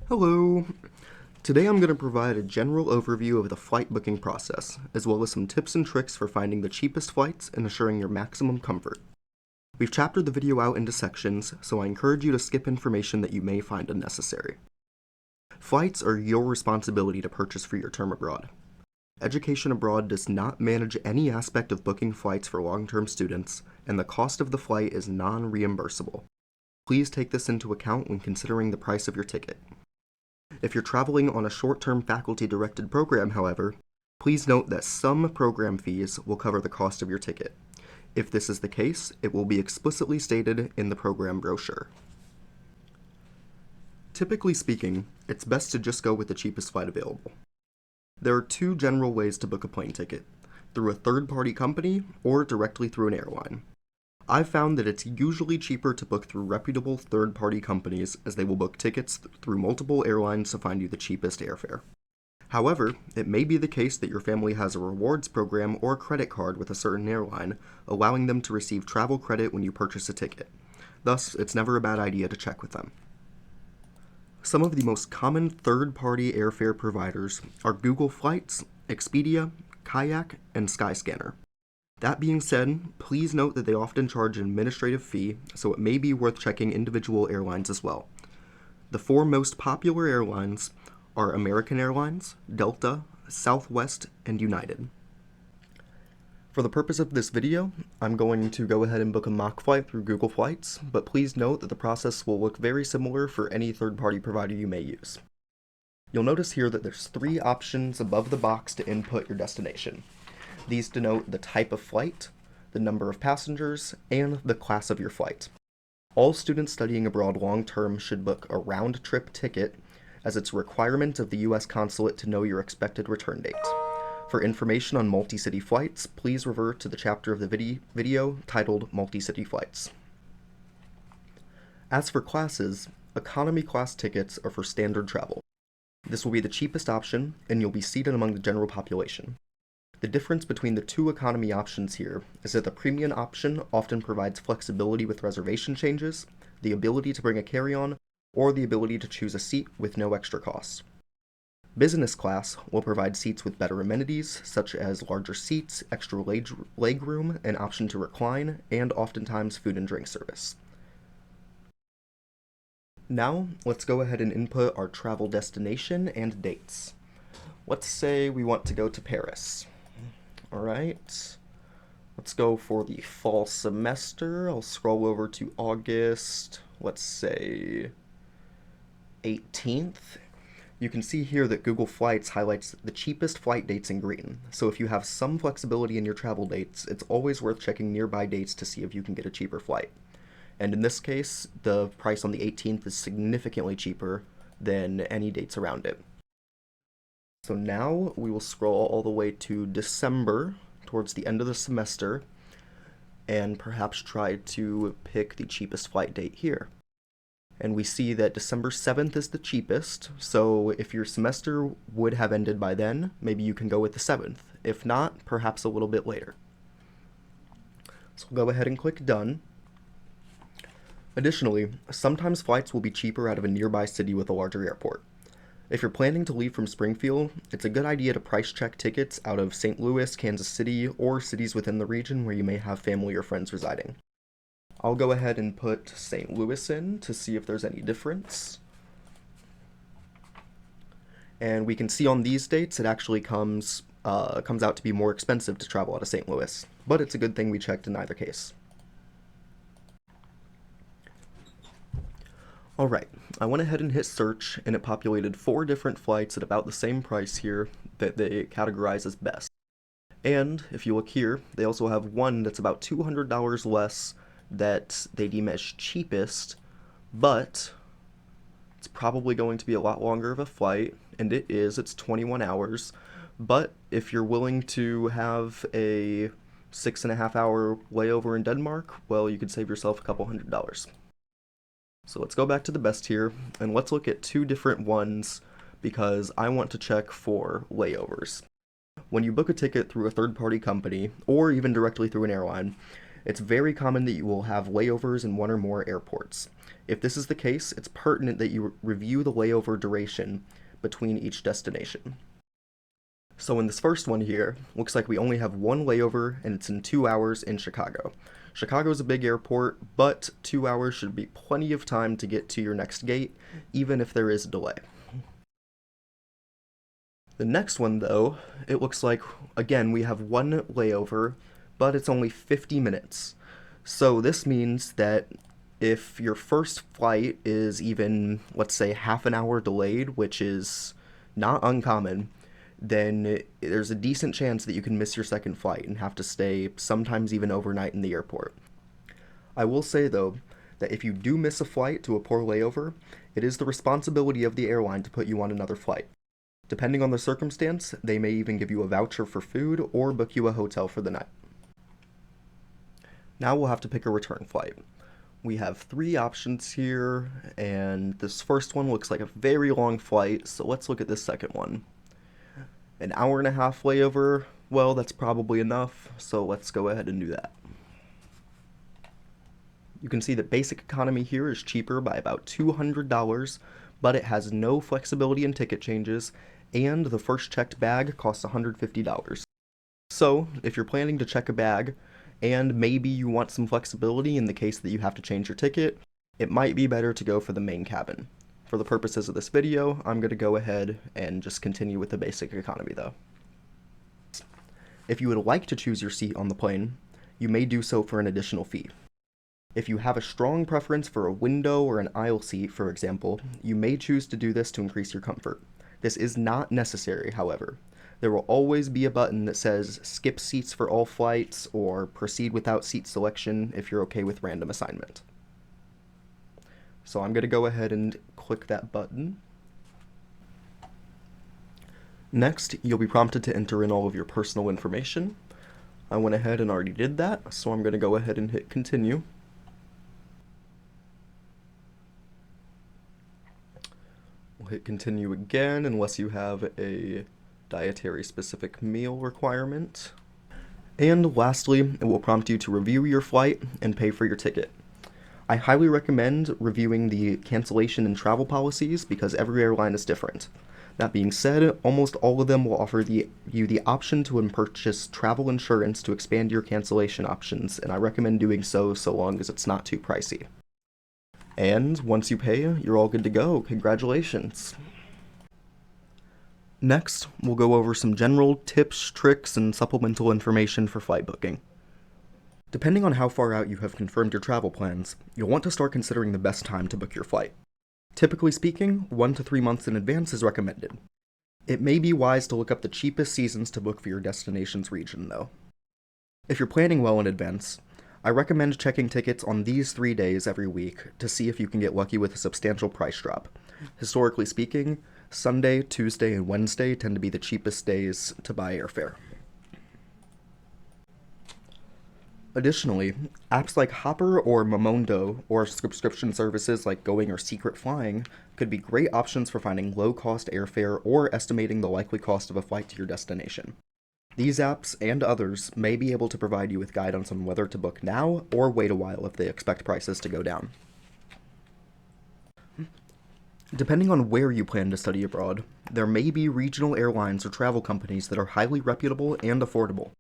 Hello! Today I'm going to provide a general overview of the flight booking process, as well as some tips and tricks for finding the cheapest flights and assuring your maximum comfort. We've chaptered the video out into sections, so I encourage you to skip information that you may find unnecessary. Flights are your responsibility to purchase for your term abroad. Education Abroad does not manage any aspect of booking flights for long-term students, and the cost of the flight is non-reimbursable. Please take this into account when considering the price of your ticket. If you're traveling on a short-term faculty-directed program, however, please note that some program fees will cover the cost of your ticket. If this is the case, it will be explicitly stated in the program brochure. Typically speaking, it's best to just go with the cheapest flight available. There are two general ways to book a plane ticket, through a third-party company or directly through an airline. I've found that it's usually cheaper to book through reputable third-party companies, as they will book tickets through multiple airlines to find you the cheapest airfare. However, it may be the case that your family has a rewards program or credit card with a certain airline, allowing them to receive travel credit when you purchase a ticket. Thus, it's never a bad idea to check with them. Some of the most common third-party airfare providers are Google Flights, Expedia, Kayak, and Skyscanner. That being said, please note that they often charge an administrative fee, so it may be worth checking individual airlines as well. The four most popular airlines are American Airlines, Delta, Southwest, and United. For the purpose of this video, I'm going to go ahead and book a mock flight through Google Flights, but please note that the process will look very similar for any third-party provider you may use. You'll notice here that there's three options above the box to input your destination. These denote the type of flight, the number of passengers, and the class of your flight. All students studying abroad long-term should book a round-trip ticket, as it's a requirement of the U.S. consulate to know your expected return date. For information on multi-city flights, please revert to the chapter of the video titled Multi-City Flights. As for classes, economy class tickets are for standard travel. This will be the cheapest option, and you'll be seated among the general population. The difference between the two economy options here is that the premium option often provides flexibility with reservation changes, the ability to bring a carry-on, or the ability to choose a seat with no extra cost. Business class will provide seats with better amenities, such as larger seats, extra leg room, an option to recline, and oftentimes food and drink service. Now, let's go ahead and input our travel destination and dates. Let's say we want to go to Paris. Alright, let's go for the fall semester. I'll scroll over to August, let's say 18th. You can see here that Google Flights highlights the cheapest flight dates in green, so if you have some flexibility in your travel dates, it's always worth checking nearby dates to see if you can get a cheaper flight. And in this case, the price on the 18th is significantly cheaper than any dates around it. So now we will scroll all the way to December, towards the end of the semester, and perhaps try to pick the cheapest flight date here. And we see that December 7th is the cheapest, so if your semester would have ended by then, maybe you can go with the 7th. If not, perhaps a little bit later. So we'll go ahead and click Done. Additionally, sometimes flights will be cheaper out of a nearby city with a larger airport. If you're planning to leave from Springfield, it's a good idea to price check tickets out of St. Louis, Kansas City, or cities within the region where you may have family or friends residing. I'll go ahead and put St. Louis in to see if there's any difference. And we can see on these dates it actually comes out to be more expensive to travel out of St. Louis, but it's a good thing we checked in either case. Alright, I went ahead and hit search, and it populated 4 different flights at about the same price here that they categorize as best. And, if you look here, they also have one that's about $200 less that they deem as cheapest, but it's probably going to be a lot longer of a flight, and it's 21 hours, but if you're willing to have a 6.5 hour layover in Denmark, well, you could save yourself a couple $100. So let's go back to the best here, and let's look at 2 different ones, because I want to check for layovers. When you book a ticket through a third-party company, or even directly through an airline, It's very common that you will have layovers in one or more airports. If this is the case, it's pertinent that you review the layover duration between each destination. So in this first one here, looks like we only have one layover, and it's in 2 hours in Chicago. Chicago's a big airport, but 2 hours should be plenty of time to get to your next gate, even if there is a delay. The next one, though, it looks like, again, we have one layover, but it's only 50 minutes. So this means that if your first flight is even, let's say, half an hour delayed, which is not uncommon, then there's a decent chance that you can miss your second flight and have to stay sometimes even overnight in the airport. I will say, though, that if you do miss a flight to a poor layover, it is the responsibility of the airline to put you on another flight. Depending on the circumstance, they may even give you a voucher for food or book you a hotel for the night. Now we'll have to pick a return flight. We have 3 options here, and this first one looks like a very long flight, so let's look at this second one. An hour and a half layover, well, that's probably enough, so let's go ahead and do that. You can see that basic economy here is cheaper by about $200, but it has no flexibility in ticket changes, and the first checked bag costs $150. So, if you're planning to check a bag, and maybe you want some flexibility in the case that you have to change your ticket, it might be better to go for the main cabin. For the purposes of this video, I'm going to go ahead and just continue with the basic economy though. If you would like to choose your seat on the plane, you may do so for an additional fee. If you have a strong preference for a window or an aisle seat, for example, you may choose to do this to increase your comfort. This is not necessary, however. There will always be a button that says skip seats for all flights or proceed without seat selection if you're okay with random assignment. So I'm going to go ahead and click that button. Next, you'll be prompted to enter in all of your personal information. I went ahead and already did that, so I'm going to go ahead and hit continue. We'll hit continue again unless you have a dietary specific meal requirement. And lastly, it will prompt you to review your flight and pay for your ticket. I highly recommend reviewing the cancellation and travel policies because every airline is different. That being said, almost all of them will offer you the option to purchase travel insurance to expand your cancellation options, and I recommend doing so long as it's not too pricey. And once you pay, you're all good to go. Congratulations! Next, we'll go over some general tips, tricks, and supplemental information for flight booking. Depending on how far out you have confirmed your travel plans, you'll want to start considering the best time to book your flight. Typically speaking, 1 to 3 months in advance is recommended. It may be wise to look up the cheapest seasons to book for your destination's region, though. If you're planning well in advance, I recommend checking tickets on these 3 days every week to see if you can get lucky with a substantial price drop. Historically speaking, Sunday, Tuesday, and Wednesday tend to be the cheapest days to buy airfare. Additionally, apps like Hopper or Momondo, or subscription services like Going or Secret Flying, could be great options for finding low-cost airfare or estimating the likely cost of a flight to your destination. These apps, and others, may be able to provide you with guidance on whether to book now or wait a while if they expect prices to go down. Depending on where you plan to study abroad, there may be regional airlines or travel companies that are highly reputable and affordable.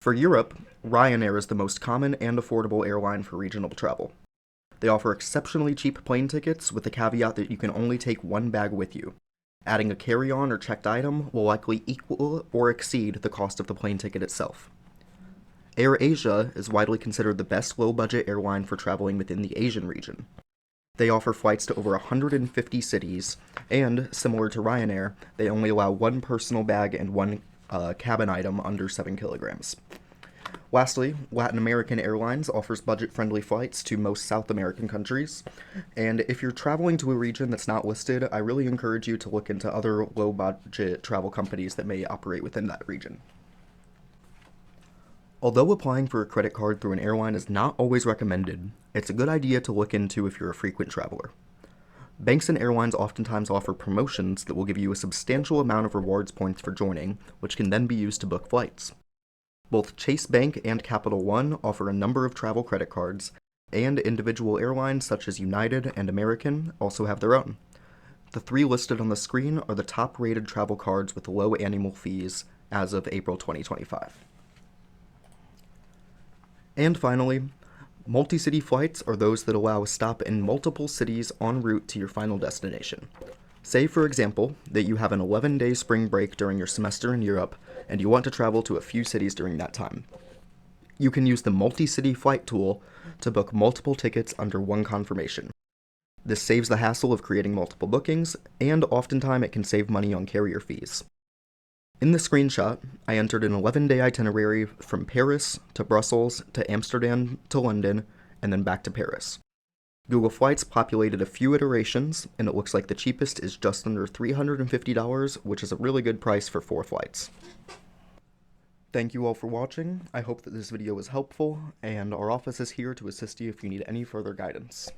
For Europe, Ryanair is the most common and affordable airline for regional travel. They offer exceptionally cheap plane tickets with the caveat that you can only take one bag with you. Adding a carry-on or checked item will likely equal or exceed the cost of the plane ticket itself. AirAsia is widely considered the best low-budget airline for traveling within the Asian region. They offer flights to over 150 cities, and, similar to Ryanair, they only allow one personal bag and one cabin item under 7 kilograms. Lastly, Latin American Airlines offers budget-friendly flights to most South American countries, and if you're traveling to a region that's not listed, I really encourage you to look into other low-budget travel companies that may operate within that region. Although applying for a credit card through an airline is not always recommended, it's a good idea to look into if you're a frequent traveler. Banks and airlines oftentimes offer promotions that will give you a substantial amount of rewards points for joining, which can then be used to book flights. Both Chase Bank and Capital One offer a number of travel credit cards, and individual airlines such as United and American also have their own. The three listed on the screen are the top-rated travel cards with low annual fees as of April 2025. And finally, multi-city flights are those that allow a stop in multiple cities en route to your final destination. Say, for example, that you have an 11-day spring break during your semester in Europe, and you want to travel to a few cities during that time. You can use the multi-city flight tool to book multiple tickets under one confirmation. This saves the hassle of creating multiple bookings, and oftentimes it can save money on carrier fees. In the screenshot, I entered an 11-day itinerary from Paris to Brussels to Amsterdam to London, and then back to Paris. Google Flights populated a few iterations, and it looks like the cheapest is just under $350, which is a really good price for 4 flights. Thank you all for watching. I hope that this video was helpful, and our office is here to assist you if you need any further guidance.